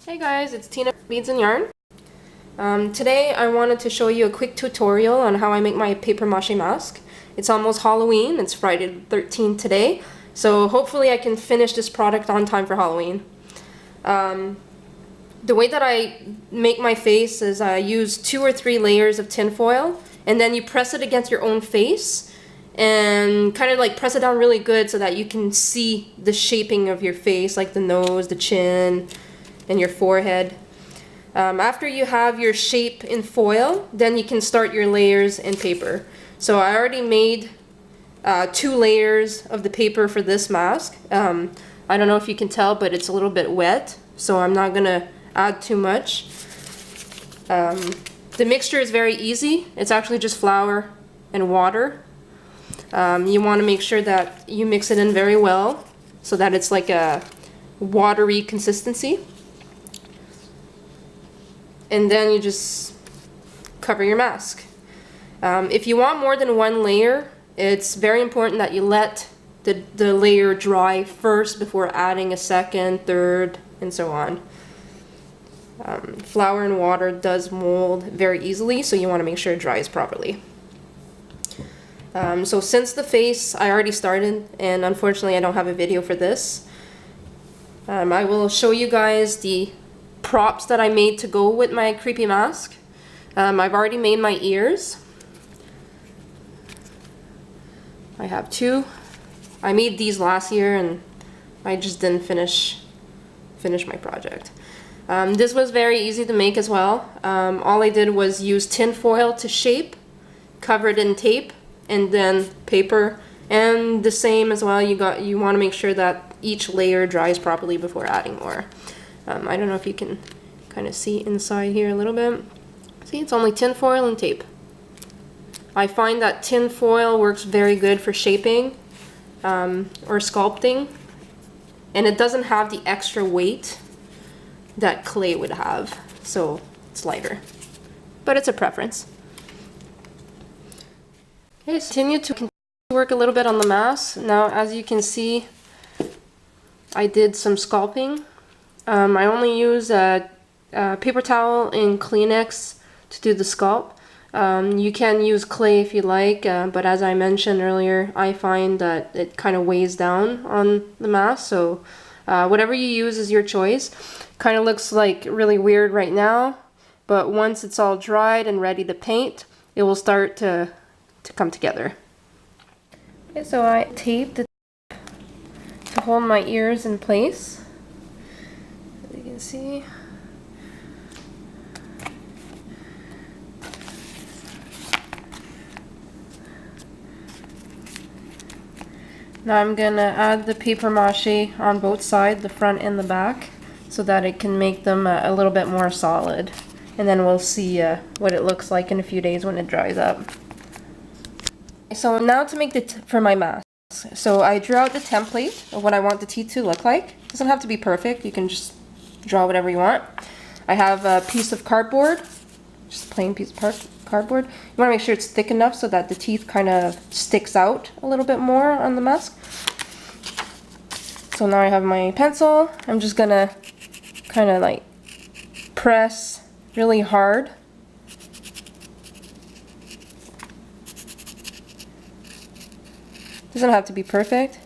Hey guys, it's Tina Beads and Yarn. Today I wanted to show you a quick tutorial on how I make my paper mache mask. It's almost Halloween, it's Friday the 13th today, so hopefully I can finish this product on time for Halloween. The way that I make my face is I use 2 or 3 layers of tinfoil, and then you press it against your own face and kind of like press it down really good so that you can see the shaping of your face, like the nose, the chin, and your forehead. After you have your shape in foil, then you can start your layers in paper. So I already made 2 layers of the paper for this mask. I don't know if you can tell, but it's a little bit wet, so I'm not gonna add too much. The mixture is very easy. It's actually just flour and water. You want to make sure that you mix it in very well so that it's like a watery consistency. And then you just cover your mask. If you want more than 1 layer, it's very important that you let the layer dry first before adding a second, third, and so on. Flour and water does mold very easily, so you want to make sure it dries properly. So since the face I already started, and unfortunately I don't have a video for this, I will show you guys the props that I made to go with my creepy mask. I've already made my ears. I have 2. I made these last year and I just didn't finish my project. This was very easy to make as well. All I did was use tin foil to shape, cover it in tape, and then paper. And the same as well, you want to make sure that each layer dries properly before adding more. I don't know if you can kind of see inside here a little bit. See, it's only tin foil and tape. I find that tin foil works very good for shaping or sculpting, and it doesn't have the extra weight that clay would have, so it's lighter. But it's a preference. Okay, so continue to work a little bit on the mask. Now, as you can see, I did some sculpting. I only use a paper towel and Kleenex to do the sculpt. You can use clay if you like, but as I mentioned earlier, I find that it kind of weighs down on the mask, so whatever you use is your choice. Kind of looks like really weird right now, but once it's all dried and ready to paint, it will start to come together. Okay, so I taped it to hold my ears in place. As you can see. Now I'm gonna add the paper mache on both sides, the front and the back, so that it can make them a little bit more solid. And then we'll see what it looks like in a few days when it dries up. So now to make for my mask. So I drew out the template of what I want the teeth to look like. It doesn't have to be perfect, you can just draw whatever you want. I have a piece of cardboard, just a plain piece of cardboard. You want to make sure it's thick enough so that the teeth kind of sticks out a little bit more on the mask. So now I have my pencil. I'm just gonna kind of like press really hard. Doesn't have to be perfect.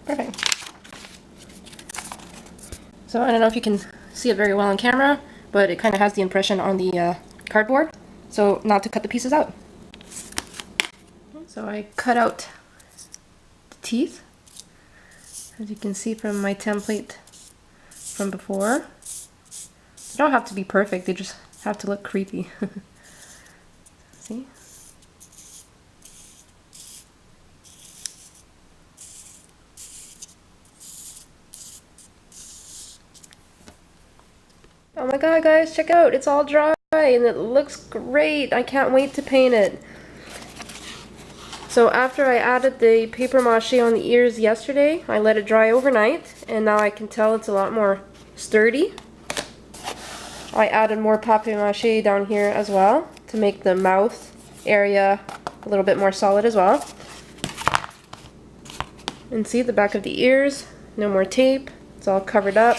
Perfect. So I don't know if you can see it very well on camera, but it kind of has the impression on the cardboard. So now to cut the pieces out. So I cut out the teeth, as you can see from my template from before. They don't have to be perfect, they just have to look creepy. See? Oh my god, guys, check out, it's all dry and it looks great. I can't wait to paint it. So after I added the paper mache on the ears yesterday, I let it dry overnight, and now I can tell it's a lot more sturdy. I added more paper mache down here as well to make the mouth area a little bit more solid as well. And see the back of the ears, no more tape, it's all covered up.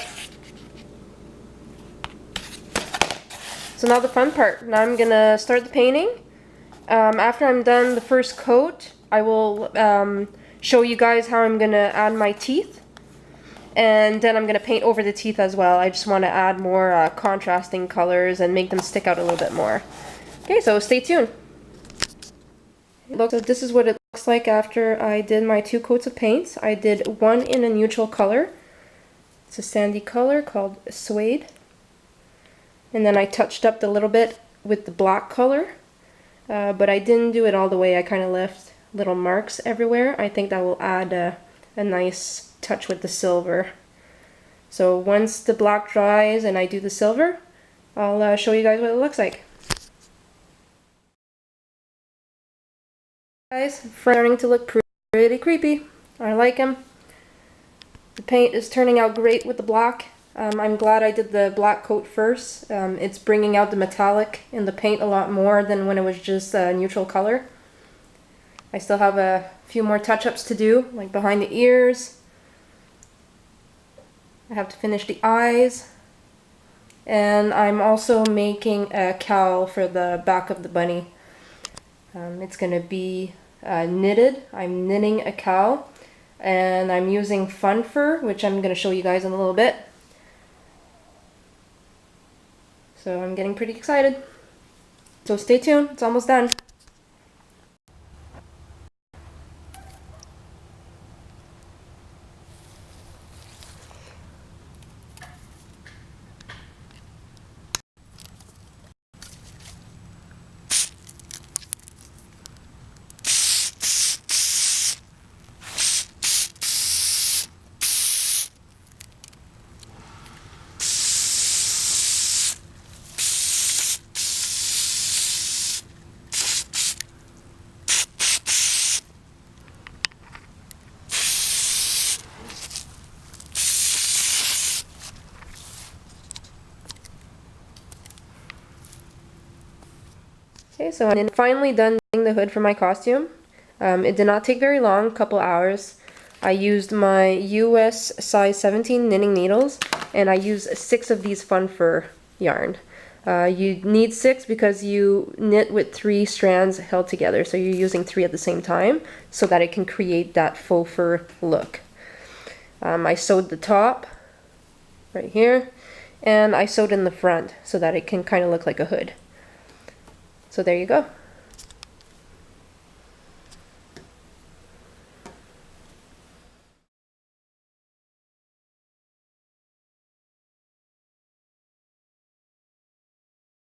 So now the fun part. Now I'm gonna start the painting. After I'm done the first coat, I will show you guys how I'm gonna add my teeth, and then I'm gonna paint over the teeth as well. I just want to add more contrasting colors and make them stick out a little bit more. Okay, so stay tuned. So this is what it looks like after I did my 2 coats of paints. I did one in a neutral color. It's a sandy color called suede. And then I touched up a little bit with the black color. But I didn't do it all the way. I kind of left little marks everywhere. I think that will add a nice touch with the silver. So once the black dries and I do the silver, I'll show you guys what it looks like. Guys, starting to look pretty creepy. I like them. The paint is turning out great with the black. I'm glad I did the black coat first. It's bringing out the metallic in the paint a lot more than when it was just a neutral color. I still have a few more touch-ups to do, like behind the ears. I have to finish the eyes. And I'm also making a cowl for the back of the bunny. It's going to be knitted. I'm knitting a cowl. And I'm using fun fur, which I'm going to show you guys in a little bit. So I'm getting pretty excited. So stay tuned, it's almost done. Okay, so I'm finally done knitting the hood for my costume. It did not take very long, a couple hours. I used my US size 17 knitting needles, and I used 6 of these fun fur yarn. You need 6 because you knit with 3 strands held together, so you're using 3 at the same time so that it can create that faux fur look. I sewed the top right here, and I sewed in the front so that it can kind of look like a hood. So there you go.